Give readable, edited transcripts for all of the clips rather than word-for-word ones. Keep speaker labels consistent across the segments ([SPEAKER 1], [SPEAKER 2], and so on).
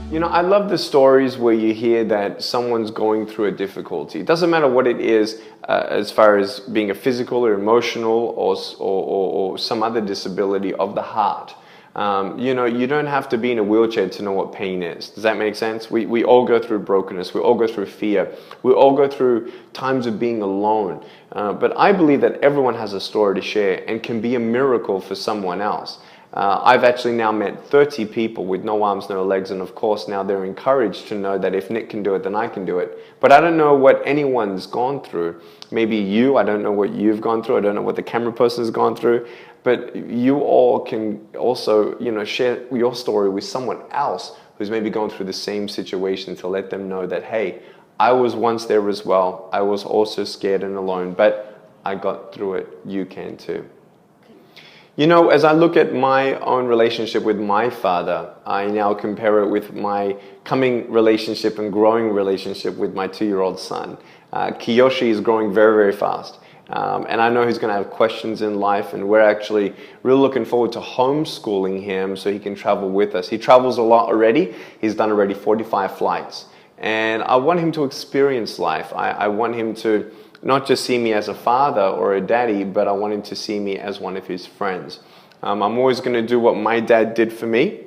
[SPEAKER 1] You know, I love the stories where you hear that someone's going through a difficulty. It doesn't matter what it is, as far as being a physical or emotional or some other disability of the heart. You know, you don't have to be in a wheelchair to know what pain is. Does that make sense? We all go through brokenness. We all go through fear. We all go through times of being alone. But I believe that everyone has a story to share and can be a miracle for someone else. I've actually now met 30 people with no arms, no legs, and of course now they're encouraged to know that if Nick can do it, then I can do it. But I don't know what anyone's gone through. Maybe you, I don't know what you've gone through, I don't know what the camera person has gone through, but you all can also, you know, share your story with someone else who's maybe going through the same situation to let them know that, hey, I was once there as well. I was also scared and alone, but I got through it. You can too. You know, as I look at my own relationship with my father, I now compare it with my coming relationship and growing relationship with my 2-year-old son. Kiyoshi is growing very, very fast. And I know he's going to have questions in life, and we're actually really looking forward to homeschooling him so he can travel with us. He travels a lot already. He's done already 45 flights. And I want him to experience life. I want him to not just see me as a father or a daddy, but I want him to see me as one of his friends. I'm always going to do what my dad did for me,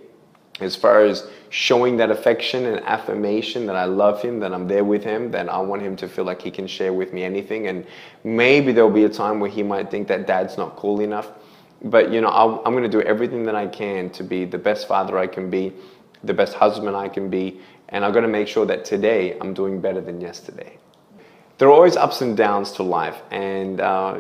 [SPEAKER 1] as far as showing that affection and affirmation that I love him, that I'm there with him, that I want him to feel like he can share with me anything. And maybe there'll be a time where he might think that dad's not cool enough. But, you know, I'm going to do everything that I can to be the best father I can be, the best husband I can be. And I'm going to make sure that today I'm doing better than yesterday. There are always ups and downs to life, and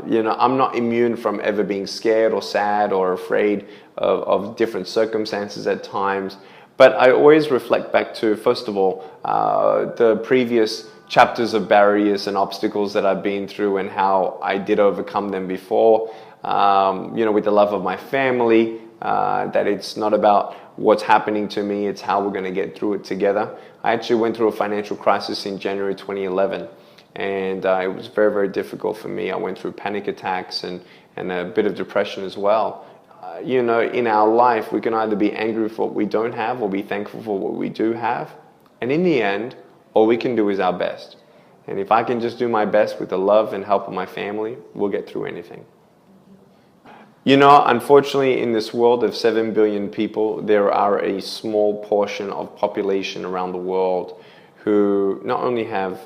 [SPEAKER 1] you know, I'm not immune from ever being scared or sad or afraid of different circumstances at times. But I always reflect back to, first of all, the previous chapters of barriers and obstacles that I've been through and how I did overcome them before. You know, with the love of my family, that it's not about what's happening to me, it's how we're going to get through it together. I actually went through a financial crisis in January 2011. And it was very, very difficult for me. I went through panic attacks and a bit of depression as well. You know, in our life, we can either be angry for what we don't have or be thankful for what we do have. And in the end, all we can do is our best. And if I can just do my best with the love and help of my family, we'll get through anything. You know, unfortunately, in this world of 7 billion people, there are a small portion of population around the world who not only have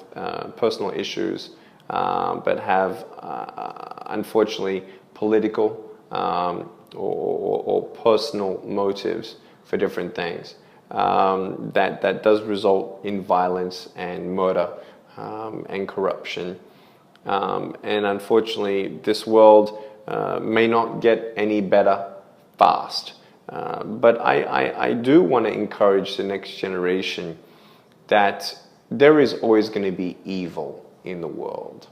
[SPEAKER 1] personal issues, but have, unfortunately, political or personal motives for different things. That does result in violence and murder and corruption. And unfortunately, this world may not get any better fast. But I do want to encourage the next generation that there is always going to be evil in the world.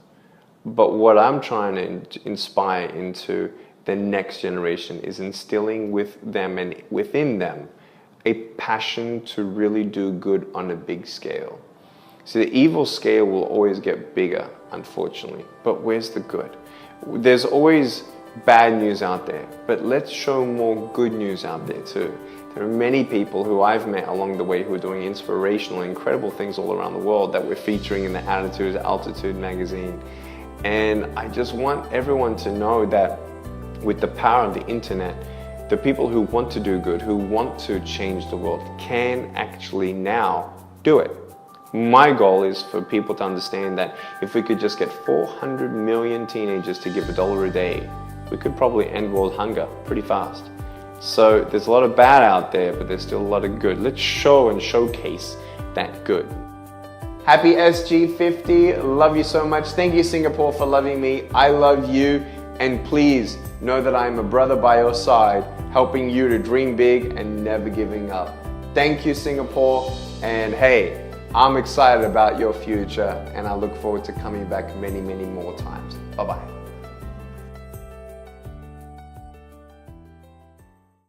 [SPEAKER 1] But what I'm trying to inspire into the next generation is instilling with them and within them a passion to really do good on a big scale. So the evil scale will always get bigger, unfortunately. But where's the good? There's always bad news out there, but let's show more good news out there too. There are many people who I've met along the way who are doing inspirational, incredible things all around the world that we're featuring in the Attitude Altitude magazine. And I just want everyone to know that with the power of the internet, the people who want to do good, who want to change the world, can actually now do it. My goal is for people to understand that if we could just get 400 million teenagers to give $1 a day, we could probably end world hunger pretty fast. So there's a lot of bad out there, but there's still a lot of good. Let's show and showcase that good. Happy SG50. Love you so much. Thank you, Singapore, for loving me. I love you. And please know that I'm a brother by your side, helping you to dream big and never giving up. Thank you, Singapore. And hey, I'm excited about your future, and I look forward to coming back many, many more times. Bye-bye.